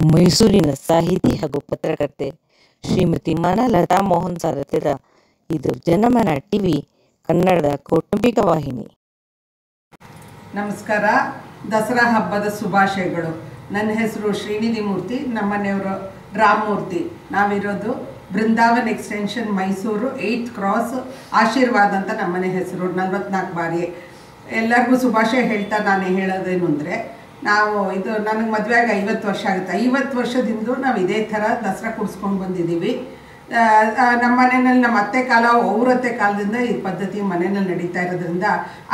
ಮೈಸೂರಿನ ಸಾಹಿತಿ ಹಾಗೂ ಪತ್ರಕರ್ತೆ ಶ್ರೀಮತಿ ಮಾನಲತಾ ಮೋಹನ್ ಸಾರಥ್ಯದ ಇದು ಜನಮನ ಟಿವಿ ಕನ್ನಡದ ಕೌಟುಂಬಿಕ ವಾಹಿನಿ. ನಮಸ್ಕಾರ. ದಸರಾ ಹಬ್ಬದ ಶುಭಾಶಯಗಳು. ನನ್ನ ಹೆಸರು ಶ್ರೀನಿಧಿ ಮೂರ್ತಿ, ನಮ್ಮನೆಯವರು ರಾಮಮೂರ್ತಿ. ನಾವಿರೋದು Brindavan extension, Mysuru, 8th cross, ಆಶೀರ್ವಾದ ಅಂತ ನಮ್ಮನೆ ಹೆಸರು. 44 ಬಾರಿ ಎಲ್ಲರಿಗೂ ಶುಭಾಶಯ ಹೇಳ್ತಾ ನಾನು ಹೇಳೋದೇನು ಅಂದರೆ, ಇದು ನನಗೆ ಮದುವೆಯಾಗಿ 50 ವರ್ಷ ಆಗುತ್ತೆ. 50 ವರ್ಷದಿಂದ ನಾವು ಇದೇ ಥರ ದಸರಾ ಕುಡಿಸ್ಕೊಂಡು ಬಂದಿದ್ದೀವಿ. ನಮ್ಮ ಮನೆಯಲ್ಲಿ ನಮ್ಮ ಅತ್ತೆ ಕಾಲ, ಅವ್ರತ್ತೆ ಕಾಲದಿಂದ ಈ ಪದ್ಧತಿ ಮನೆಯಲ್ಲಿ ನಡೀತಾ ಇರೋದ್ರಿಂದ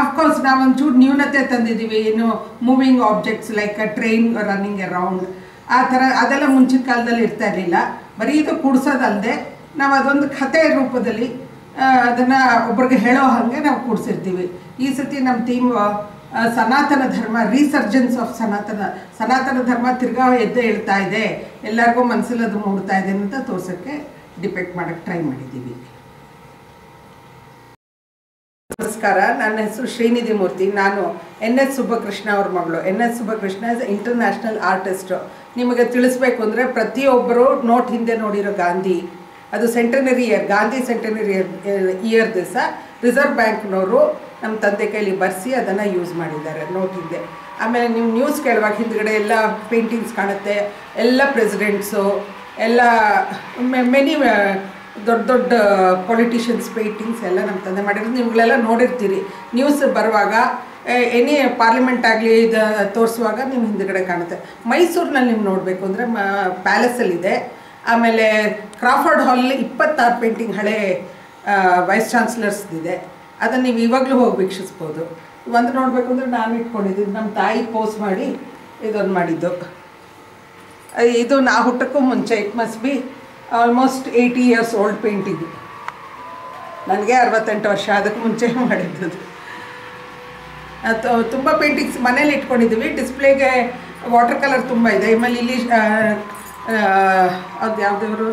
ಅಫ್ಕೋರ್ಸ್ ನಾವೊಂಚೂರು ನ್ಯೂನತೆ ತಂದಿದ್ದೀವಿ. ಏನು moving objects like train running around ಆ ಥರ ಅದೆಲ್ಲ ಮುಂಚಿನ ಕಾಲದಲ್ಲಿ ಇರ್ತಾ ಇರಲಿಲ್ಲ. ಬರೀ ಇದು ಕೂಡಿಸೋದಲ್ಲದೆ ನಾವು ಅದೊಂದು ಕಥೆ ರೂಪದಲ್ಲಿ ಅದನ್ನು ಒಬ್ರಿಗೆ ಹೇಳೋ ಹಾಗೆ ನಾವು ಕೂಡಿಸಿರ್ತೀವಿ. ಈ ಸತಿ ನಮ್ಮ ಥೀಮ್ ಸನಾತನ ಧರ್ಮ, ರೀಸರ್ಜೆನ್ಸ್ ಆಫ್ ಸನಾತನ ಧರ್ಮ ತಿರ್ಗಾ ಎದ್ದೇ ಹೇಳ್ತಾ ಇದೆ, ಎಲ್ಲರಿಗೂ ಮನಸ್ಸಲ್ಲಿ ಅದು ಮೂಡ್ತಾ ಇದೆ ಅಂತ ತೋರ್ಸೋಕ್ಕೆ ಡಿಪೆಕ್ಟ್ ಮಾಡೋಕ್ಕೆ ಟ್ರೈ ಮಾಡಿದ್ದೀವಿ. ನಮಸ್ಕಾರ, ನನ್ನ ಹೆಸರು ಶ್ರೀನಿಧಿ ಮೂರ್ತಿ. ನಾನು NS ಸುಬ್ಬಕೃಷ್ಣ ಅವ್ರ ಮಗಳು. NS Subbakrishna is international artist. ನಿಮಗೆ ತಿಳಿಸ್ಬೇಕು ಅಂದರೆ, ಪ್ರತಿಯೊಬ್ಬರು ನೋಟ್ ಹಿಂದೆ ನೋಡಿರೋ ಗಾಂಧಿ, ಅದು centenary year, Gandhi centenary year ದಿವಸ ರಿಸರ್ವ್ ಬ್ಯಾಂಕ್ನವರು ನಮ್ಮ ತಂದೆ ಕೈಲಿ ಬರೆಸಿ ಅದನ್ನು ಯೂಸ್ ಮಾಡಿದ್ದಾರೆ ನೋಟ್ ಹಿಂದೆ. ಆಮೇಲೆ ನೀವು ನ್ಯೂಸ್ ಕೇಳುವಾಗ ಹಿಂದ್ಗಡೆ ಎಲ್ಲ ಪೇಂಟಿಂಗ್ಸ್ ಕಾಣುತ್ತೆ. ಎಲ್ಲ ಪ್ರೆಸಿಡೆಂಟ್ಸು, ಎಲ್ಲ ಮೆನಿ ದೊಡ್ಡ ದೊಡ್ಡ ಪೊಲಿಟಿಷಿಯನ್ಸ್ ಪೇಂಟಿಂಗ್ಸ್ ಎಲ್ಲ ನಮ್ಮ ತಂದೆ ಮಾಡಿರೋದು ನಿಮ್ಗಳೆಲ್ಲ ನೋಡಿರ್ತೀರಿ. ನ್ಯೂಸ್ ಬರುವಾಗ ಎನಿ ಪಾರ್ಲಿಮೆಂಟ್ ಆಗಲಿ ಇದು ತೋರಿಸುವಾಗ ನಿಮ್ಮ ಹಿಂದ್ಗಡೆ ಕಾಣುತ್ತೆ. ಮೈಸೂರಿನಲ್ಲಿ ನೀವು ನೋಡಬೇಕು ಅಂದರೆ ಪ್ಯಾಲೇಸಲ್ಲಿದೆ. ಆಮೇಲೆ ಕ್ರಾಫರ್ಡ್ ಹಾಲಲ್ಲಿ 26 ಪೇಂಟಿಂಗ್ ಹಳೆ ವೈಸ್ ಚಾನ್ಸಲರ್ಸ್ದಿದೆ. ಅದನ್ನು ನೀವು ಇವಾಗಲೂ ಹೋಗಿ ವೀಕ್ಷಿಸ್ಬೋದು. ಒಂದು ನೋಡಬೇಕು ಅಂದರೆ ನಾನು ಇಟ್ಕೊಂಡಿದ್ದೀನಿ, ನಮ್ಮ ತಾಯಿ ಪೋಸ್ಟ್ ಮಾಡಿ ಇದೊಂದು ಮಾಡಿದ್ದು. ಇದು ನಾ ಹುಟ್ಟಕ್ಕೂ ಮುಂಚೆ, it must be almost 80 years old painting. ನನಗೆ 68 ವರ್ಷ, ಅದಕ್ಕೆ ಮುಂಚೆ ಮಾಡಿದ್ದು. ತುಂಬ ಪೇಂಟಿಂಗ್ಸ್ ಮನೇಲಿ ಇಟ್ಕೊಂಡಿದ್ದೀವಿ. ಡಿಸ್ಪ್ಲೇಗೆ ವಾಟರ್ ಕಲರ್ ತುಂಬ ಇದೆ. ಆಮೇಲೆ ಇಲ್ಲಿ ಅದು ಯಾವುದವರು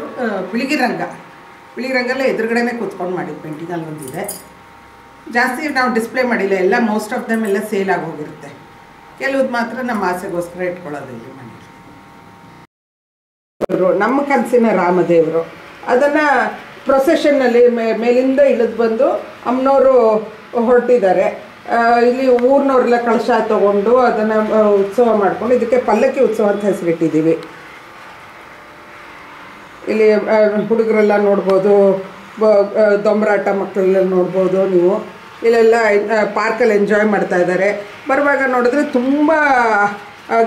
ಬಿಳಿಗಿರಂಗಲ್ಲೇ ಎದುರುಗಡೆನೇ ಕೂತ್ಕೊಂಡು ಮಾಡಿದ್ದು ಪೇಂಟಿಂಗ್ ಅಲ್ಲಿ ಒಂದಿದೆ. ಜಾಸ್ತಿ ನಾವು ಡಿಸ್ಪ್ಲೇ ಮಾಡಿಲ್ಲ, ಎಲ್ಲ ಮೋಸ್ಟ್ ಆಫ್ ದಮ್ ಎಲ್ಲ ಸೇಲ್ ಆಗೋಗಿರುತ್ತೆ. ಕೆಲವ್ದು ಮಾತ್ರ ನಮ್ಮ ಆಸೆಗೋಸ್ಕರ ಇಟ್ಕೊಳ್ಳೋದು ಇಲ್ಲಿ ಮನೇಲಿ. ನಮ್ಮ ಕನಸಿನ ರಾಮದೇವರು, ಅದನ್ನು ಪ್ರೊಸೆಷನ್ನಲ್ಲಿ ಮೇಲಿಂದ ಇಳಿದು ಬಂದು ಅಮ್ಮನವರು ಹೊರಟಿದ್ದಾರೆ. ಇಲ್ಲಿ ಊರಿನವ್ರೆಲ್ಲ ಕಳಶ ತೊಗೊಂಡು ಅದನ್ನು ಉತ್ಸವ ಮಾಡಿಕೊಂಡು ಇದಕ್ಕೆ ಪಲ್ಲಕ್ಕಿ ಉತ್ಸವ ಅಂತ ಹೆಸರಿಟ್ಟಿದ್ದೀವಿ. ಇಲ್ಲಿ ಹುಡುಗರೆಲ್ಲ ನೋಡ್ಬೋದು, ದೊಂಬರಾಟ ಮಕ್ಕಳೆಲ್ಲ ನೋಡ್ಬೋದು. ನೀವು ಇಲ್ಲೆಲ್ಲ ಪಾರ್ಕಲ್ಲಿ ಎಂಜಾಯ್ ಮಾಡ್ತಾ ಇದ್ದಾರೆ. ಬರುವಾಗ ನೋಡಿದ್ರೆ ತುಂಬ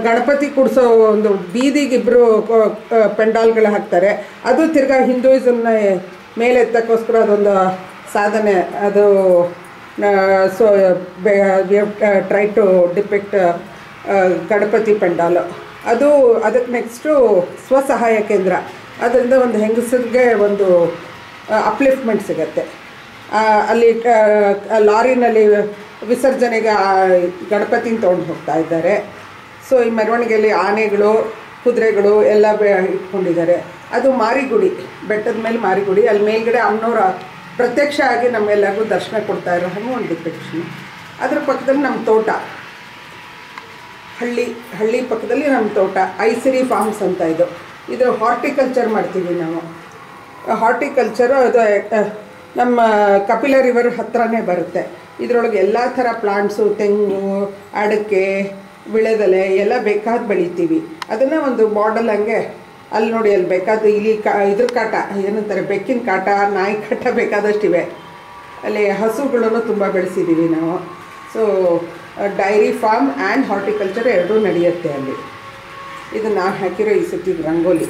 ಗಣಪತಿ ಕೂಡಿಸೋ ಒಂದು ಬೀದಿಗೆ ಇಬ್ಬರು ಪೆಂಡಾಲ್ಗಳು ಹಾಕ್ತಾರೆ. ಅದು ತಿರ್ಗಾ ಹಿಂದೂಯಿಸಮ್ನ ಮೇಲೆತ್ತಕ್ಕೋಸ್ಕರ ಅದೊಂದು ಸಾಧನೆ. ಅದು so try to depict Ganapati pandal. ಅದಕ್ಕೆ ನೆಕ್ಸ್ಟು ಸ್ವಸಹಾಯ ಕೇಂದ್ರ. ಅದರಿಂದ ಒಂದು ಹೆಂಗಸರಿಗೆ ಒಂದು ಅಪ್ಲಿಫ್ಟ್ಮೆಂಟ್ ಸಿಗತ್ತೆ. ಅಲ್ಲಿ ಲಾರಿನಲ್ಲಿ ವಿಸರ್ಜನೆಗೆ ಗಣಪತಿನ ತೊಗೊಂಡು ಹೋಗ್ತಾ ಇದ್ದಾರೆ. ಸೊ ಈ ಮೆರವಣಿಗೆಯಲ್ಲಿ ಆನೆಗಳು, ಕುದುರೆಗಳು ಎಲ್ಲ ಇಟ್ಕೊಂಡಿದ್ದಾರೆ. ಅದು ಮಾರಿಗುಡಿ, ಬೆಟ್ಟದ ಮೇಲೆ ಮಾರಿಗುಡಿ. ಅಲ್ಲಿ ಮೇಲ್ಗಡೆ ಅಮ್ಮನವರ ಪ್ರತ್ಯಕ್ಷ ಆಗಿ ನಮ್ಮೆಲ್ಲರಿಗೂ ದರ್ಶನ ಕೊಡ್ತಾ ಇರೋ ಹಾಗೆ ಒಂದು ಡಿಪಿಕ್ಷನ್. ಅದ್ರ ಪಕ್ಕದಲ್ಲಿ ನಮ್ಮ ತೋಟ, ಹಳ್ಳಿ ಪಕ್ಕದಲ್ಲಿ ನಮ್ಮ ತೋಟ, ಐಸಿರಿ ಫಾರ್ಮ್ಸ್ ಅಂತ ಇದು ಹಾರ್ಟಿಕಲ್ಚರ್ ಮಾಡ್ತೀವಿ ನಾವು. ಹಾರ್ಟಿಕಲ್ಚರು ಅದು ನಮ್ಮ ಕಪಿಲ ರಿವರ್ ಹತ್ರನೇ ಬರುತ್ತೆ. ಇದರೊಳಗೆ ಎಲ್ಲ ಥರ ಪ್ಲಾಂಟ್ಸು, ತೆಂಗು, ಅಡಿಕೆ, ವಿಳೆದೆಲೆ ಎಲ್ಲ ಬೇಕಾದ ಬೆಳಿತೀವಿ. ಅದನ್ನು ಒಂದು ಮಾಡೆಲ್ ಹಂಗೆ ಅಲ್ಲಿ ನೋಡಿ, ಅಲ್ಲಿ ಬೇಕಾದ ಇಲ್ಲಿ ಇದ್ರ ಕಾಟ ಏನಂತಾರೆ, ಬೆಕ್ಕಿನ ಕಾಟ, ನಾಯಿ ಕಾಟ ಬೇಕಾದಷ್ಟಿವೆ. ಅಲ್ಲಿ ಹಸುಗಳನ್ನು ತುಂಬ ಬೆಳೆಸಿದ್ದೀವಿ ನಾವು. So dairy farm and horticulture ಎರಡೂ ನಡೆಯುತ್ತೆ ಅಲ್ಲಿ. ಇದು ನಾನು ಹಾಕಿರೋ ಈ ಸತಿ ರಂಗೋಲಿ.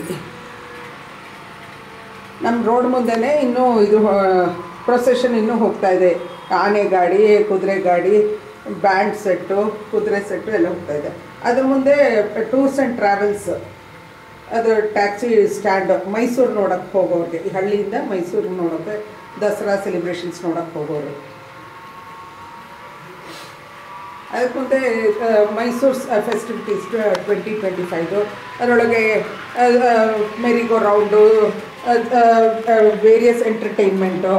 ನಮ್ಮ ರೋಡ್ ಮುಂದೆನೇ ಇನ್ನೂ ಇದು ಪ್ರೊಸೆಷನ್ ಇನ್ನೂ ಹೋಗ್ತಾ ಇದೆ. ಆನೆ ಗಾಡಿ, ಕುದುರೆ ಗಾಡಿ, ಬ್ಯಾಂಡ್ ಸೆಟ್ಟು, ಕುದುರೆ ಸೆಟ್ಟು ಎಲ್ಲ ಹೋಗ್ತಾ ಇದೆ. ಅದ್ರ ಮುಂದೆ ಟೂರ್ಸ್ ಆ್ಯಂಡ್ ಟ್ರಾವೆಲ್ಸ್, ಅದು ಟ್ಯಾಕ್ಸಿ ಸ್ಟ್ಯಾಂಡ್. ಮೈಸೂರು ನೋಡೋಕ್ಕೆ ಹೋಗೋರಿಗೆ, ಈ ಹಳ್ಳಿಯಿಂದ ಮೈಸೂರಿಗೆ ನೋಡೋಕ್ಕೆ, ದಸರಾ ಸೆಲೆಬ್ರೇಷನ್ಸ್ ನೋಡೋಕ್ಕೆ ಹೋಗೋರು. ಅದಕ್ಕೆ ಮುಂದೆ ಮೈಸೂರು ಫೆಸ್ಟಿವಿಟೀಸ್ 2025. ಅದರೊಳಗೆ ಮೆರಿಗೋ ರೌಂಡು, ವೇರಿಯಸ್ ಎಂಟರ್ಟೈನ್ಮೆಂಟು,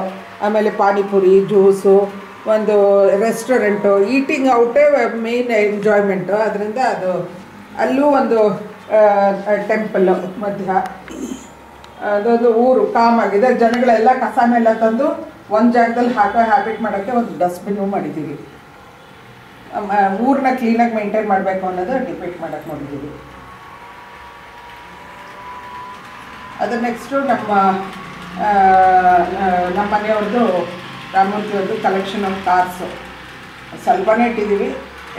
ಆಮೇಲೆ ಪಾನಿಪುರಿ, ಜ್ಯೂಸು, ಒಂದು ರೆಸ್ಟೋರೆಂಟು, ಈಟಿಂಗ್ ಔಟೇ ಮೇನ್ ಎಂಜಾಯ್ಮೆಂಟು. ಅದರಿಂದ ಅದು ಅಲ್ಲೂ ಒಂದು ಟೆಂಪಲ್ಲು ಮಧ್ಯ. ಅದೊಂದು ಊರು ಕಾಮಾಗಿದೆ. ಜನಗಳೆಲ್ಲ ಕಸನೆಲ್ಲ ತಂದು ಒಂದು ಜಾಗದಲ್ಲಿ ಹಾಕೋ ಹ್ಯಾಬಿಟ್ ಮಾಡೋಕ್ಕೆ ಒಂದು ಡಸ್ಟ್ಬಿನ್ನು ಮಾಡಿದ್ದೀವಿ. ಊರನ್ನ ಕ್ಲೀನಾಗಿ ಮೇಂಟೈನ್ ಮಾಡಬೇಕು ಅನ್ನೋದು ಡಿಪೆಂಡ್ ಮಾಡೋಕ್ಕೆ ನೋಡಿದ್ದೀವಿ. ಅದು ನೆಕ್ಸ್ಟು ನಮ್ಮ ಮನೆಯವ್ರದ್ದು ರಾಮಮೂರ್ತಿಯವ್ರದ್ದು ಕಲೆಕ್ಷನ್ ಆಫ್ ಕಾರ್ಸು ಸ್ವಲ್ಪನೇ ಇಟ್ಟಿದ್ದೀವಿ.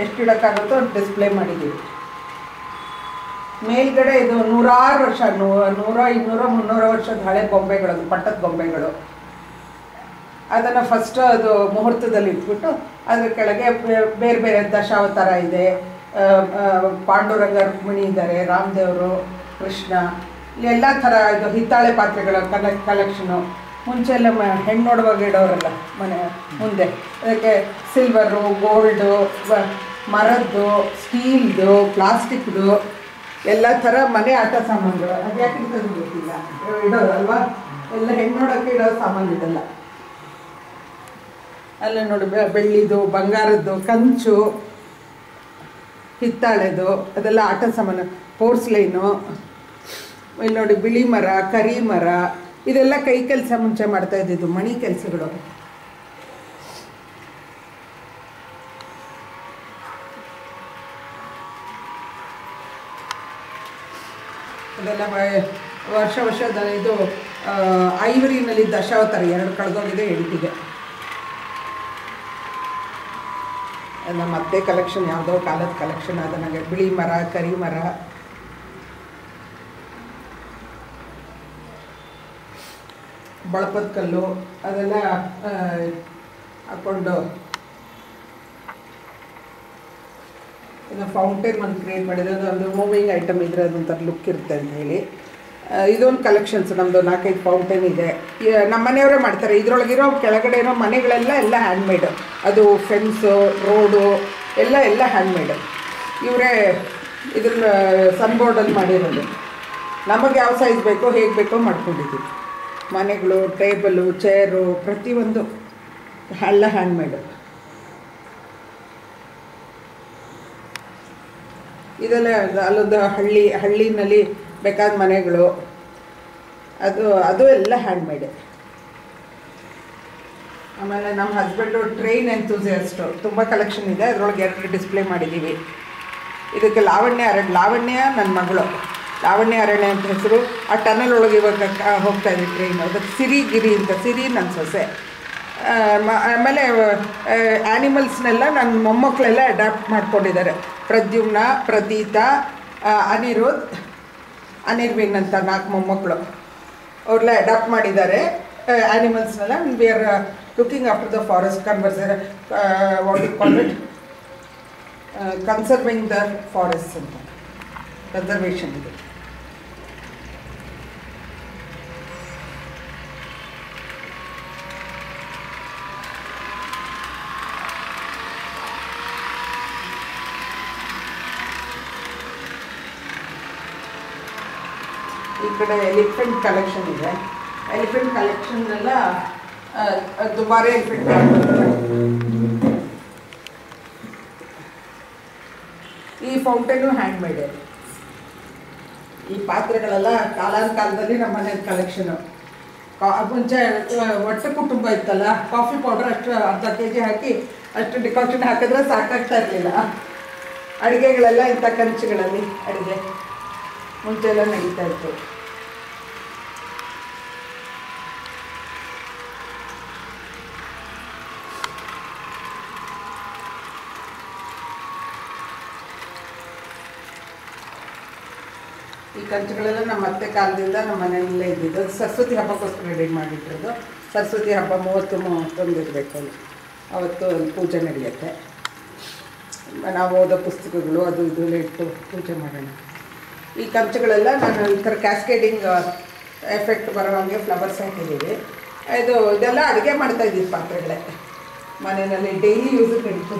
ಎಷ್ಟು ಇಡೋಕ್ಕಾಗುತ್ತೋ ಡಿಸ್ಪ್ಲೇ ಮಾಡಿದ್ದೀವಿ. ಮೇಲ್ಗಡೆ ಇದು 100 ವರ್ಷ 100, 200, 300 ವರ್ಷದ ಹಳೆ ಗೊಂಬೆಗಳು, ಪಟ್ಟದ ಗೊಂಬೆಗಳು. ಅದನ್ನು ಫಸ್ಟ್ ಅದು ಮುಹೂರ್ತದಲ್ಲಿ ಇಟ್ಬಿಟ್ಟು ಅದ್ರ ಕೆಳಗೆ ಬೇರೆ ಬೇರೆ ದಶಾವತಾರ ಇದೆ, ಪಾಂಡುರಂಗ ರುಕ್ಮಿಣಿ ಇದ್ದಾರೆ, ರಾಮದೇವರು, ಕೃಷ್ಣ, ಎಲ್ಲ ಥರ ಇದು ಹಿತ್ತಾಳೆ ಪಾತ್ರೆಗಳ ಕಲೆಕ್ಷನು. ಮುಂಚೆ ಎಲ್ಲ ಹೆಣ್ಣು ನೋಡುವಾಗ ಇಡೋರಲ್ಲ ಮನೆ ಮುಂದೆ, ಅದಕ್ಕೆ ಸಿಲ್ವರು, ಗೋಲ್ಡು, ಮರದ್ದು, ಸ್ಟೀಲ್ದು, ಪ್ಲಾಸ್ಟಿಕ್ದು ಎಲ್ಲ ಥರ ಮನೆ ಆಟ ಸಾಮಾನುಗಳು. ಅದು ಯಾಕೆ ಇರ್ತದೆ ಗೊತ್ತಿಲ್ಲ, ಇಡೋರಲ್ವಾ, ಎಲ್ಲ ಹೆಣ್ಣು ನೋಡೋಕ್ಕೆ ಇಡೋ ಸಾಮಾನು ಇದೆಲ್ಲ. ಅಲ್ಲ ನೋಡಿ, ಬೆಳ್ಳಿದು, ಬಂಗಾರದ್ದು, ಕಂಚು, ಹಿತ್ತಾಳೆದು ಅದೆಲ್ಲ ಆಟ ಸಾಮಾನು. ಪೋರ್ಸ್ಲೈನು, ಇಲ್ಲಿ ನೋಡಿ ಬಿಳಿ ಮರ, ಕರಿ ಮರ, ಇದೆಲ್ಲ ಕೈ ಕೆಲಸ ಮುಂಚೆ ಮಾಡ್ತಾ ಇದ್ದಿದ್ದು ಮಣಿ ಕೆಲಸಗಳು. ಅದೆಲ್ಲ ವರ್ಷದ ಇದು ಐವರಿನಲ್ಲಿ ದಶಾವತಾರ 2 ಕಳೆದೋಗಿದೆ, ಎಂಟಿಗೆ. ಅದು ಮತ್ತೆ ಕಲೆಕ್ಷನ್, ಯಾವುದೋ ಕಾಲದ ಕಲೆಕ್ಷನ್. ಅದು ನನಗೆ ಬಿಳಿ ಮರ, ಕರಿ ಮರ, ಬಳಪದ ಕಲ್ಲು ಅದೆಲ್ಲ ಹಾಕ್ಕೊಂಡು ಇನ್ನು ಫೌಂಟೇನ್ ಒಂದು ಕ್ರಿಯೇಟ್ ಮಾಡಿದ್ರೆ ಅದೊಂದು ಮೂವಿಂಗ್ ಐಟಮ್ ಇದ್ರೆ ಅದೊಂಥರ ಲುಕ್ ಇರುತ್ತೆ ಅಂತ ಹೇಳಿ ಇದೊಂದು ಕಲೆಕ್ಷನ್ಸ್. ನಮ್ಮದು 4-5 ಫೌಂಟೇನ್ ಇದೆ. ನಮ್ಮ ಮನೆಯವರೇ ಮಾಡ್ತಾರೆ. ಇದರೊಳಗಿರೋ ಕೆಳಗಡೆ ಇರೋ ಮನೆಗಳೆಲ್ಲ ಹ್ಯಾಂಡ್ಮೇಡು. ಅದು ಫೆನ್ಸು, ರೋಡು ಎಲ್ಲ ಹ್ಯಾಂಡ್ಮೇಡು. ಇವರೇ ಇದನ್ನ ಸನ್ಬೋರ್ಡಲ್ಲಿ ಮಾಡಿರೋದು. ನಮಗೆ ಯಾವ ಸೈಜ್ ಬೇಕೋ ಹೇಗೆ ಬೇಕೋ ಮಾಡ್ಕೊಂಡಿದ್ದೀವಿ. ಮನೆಗಳು, ಟೇಬಲು, ಚೇರು ಪ್ರತಿಯೊಂದು ಎಲ್ಲ ಹ್ಯಾಂಡ್ಮೇಡು. ಇದೆಲ್ಲ ಅಲ್ಲೊಂದು ಹಳ್ಳಿನಲ್ಲಿ ಬೇಕಾದ ಮನೆಗಳು, ಅದು ಎಲ್ಲ ಹ್ಯಾಂಡ್ಮೇಡ್. ಆಮೇಲೆ ನಮ್ಮ ಹಸ್ಬೆಂಡು ಟ್ರೈನ್ ಎಂತೂಸಿಯಾಸ್ಟು, ತುಂಬ ಕಲೆಕ್ಷನ್ ಇದೆ. ಅದರೊಳಗೆ 2 ಡಿಸ್ಪ್ಲೇ ಮಾಡಿದ್ದೀವಿ. ಇದಕ್ಕೆ ಲಾವಣ್ಯ ನನ್ನ ಮಗಳು, ಲಾವಣ್ಯ ಅರಣ್ಯ ಅಂತ ಹೆಸರು. ಆ ಟನಲ್ ಒಳಗೆ ಇವಾಗ ಹೋಗ್ತಾ ಇದೆ ಟ್ರೈನು. ಅದಕ್ಕೆ ಸಿರಿ ಅಂತ, ಸಿರಿ ನನ್ನ ಸೊಸೆ. ಆಮೇಲೆ ಆ್ಯನಿಮಲ್ಸ್ನೆಲ್ಲ ನನ್ನ ಮೊಮ್ಮಕ್ಕಳೆಲ್ಲ ಅಡ್ಯಾಪ್ಟ್ ಮಾಡ್ಕೊಂಡಿದ್ದಾರೆ. ಪ್ರದ್ಯುಮ್ನ, ಪ್ರತೀತ, ಅನಿರ್ವಿನ್ ಅಂತ 4 ಮೊಮ್ಮಕ್ಕಳು ಅವ್ರೆಲ್ಲ ಅಡಾಪ್ಟ್ ಮಾಡಿದ್ದಾರೆ ಆ್ಯನಿಮಲ್ಸ್ನೆಲ್ಲ. We are looking after the forest, conserving the forest ಅಂತ ಕನ್ಸರ್ವೇಷನ್ ಇದೆ. ಈ ಕಡೆ ಎಲಿಫೆಂಟ್ ಕಲೆಕ್ಷನ್ ಇದೆ. ಎಲಿಫೆಂಟ್ ಕಲೆಕ್ಷನ್ನೆಲ್ಲ ದುಬಾರಿ ಎಲಿಫೆಂಟ್. ಈ ಫೌಂಟೇನು ಹ್ಯಾಂಡ್ಮೇಡ್. ಈ ಪಾತ್ರೆಗಳೆಲ್ಲ ಕಾಲಾಂತರದಲ್ಲಿ ನಮ್ಮ ಮನೆ ಕಲೆಕ್ಷನು. ಮುಂಚೆ ಒಟ್ಟು ಕುಟುಂಬ ಇತ್ತಲ್ಲ, ಕಾಫಿ ಪೌಡರ್ ಅಷ್ಟು ಅರ್ಧ kg ಹಾಕಿ ಅಷ್ಟು ಡಿಕಾಕ್ಷನ್ ಹಾಕಿದ್ರೆ ಸಾಕಾಗ್ತಾ ಇರಲಿಲ್ಲ. ಅಡುಗೆಗಳೆಲ್ಲ ಇಂಥ ಕಂಚುಗಳಲ್ಲಿ ಅಡುಗೆ ಮುಂಚೆ ಎಲ್ಲ ನಡೀತಾ ಇತ್ತು. ಈ ಕಂಚುಗಳೆಲ್ಲ ನಮ್ಮ ಅತ್ತೆ ಕಾಲದಿಂದ ನಮ್ಮ ಮನೆಯಲ್ಲೇ ಇದ್ದಿದ್ದು. ಸರಸ್ವತಿ ಹಬ್ಬಕ್ಕೋಸ್ಕರ ರೆಡಿ ಮಾಡಿಟ್ಟಿರೋದು. ಸರಸ್ವತಿ ಹಬ್ಬ 30-31 ಇರಬೇಕು ಅಲ್ಲಿ, ಅವತ್ತು ಪೂಜೆ ನಡೆಯುತ್ತೆ. ನಾವು ಓದೋ ಪುಸ್ತಕಗಳು ಅದು ಇದೆಲ್ಲ ಇಟ್ಟು ಪೂಜೆ ಮಾಡೋಣ. ಈ ಕಂಚುಗಳೆಲ್ಲ ನಾನು ಈ ಥರ ಕ್ಯಾಸ್ಕೇಡಿಂಗ್ ಎಫೆಕ್ಟ್ ಬರೋವಂಗೆ ಫ್ಲವರ್ಸ್ ಹಾಕಿದ್ದೀವಿ. ಇದೆಲ್ಲ ಅಡುಗೆ ಮಾಡ್ತಾಯಿದ್ದೀವಿ ಪಾತ್ರೆಗಳೇ, ಮನೆಯಲ್ಲಿ ಡೈಲಿ ಯೂಸಿಗೆ ನಡೀತು.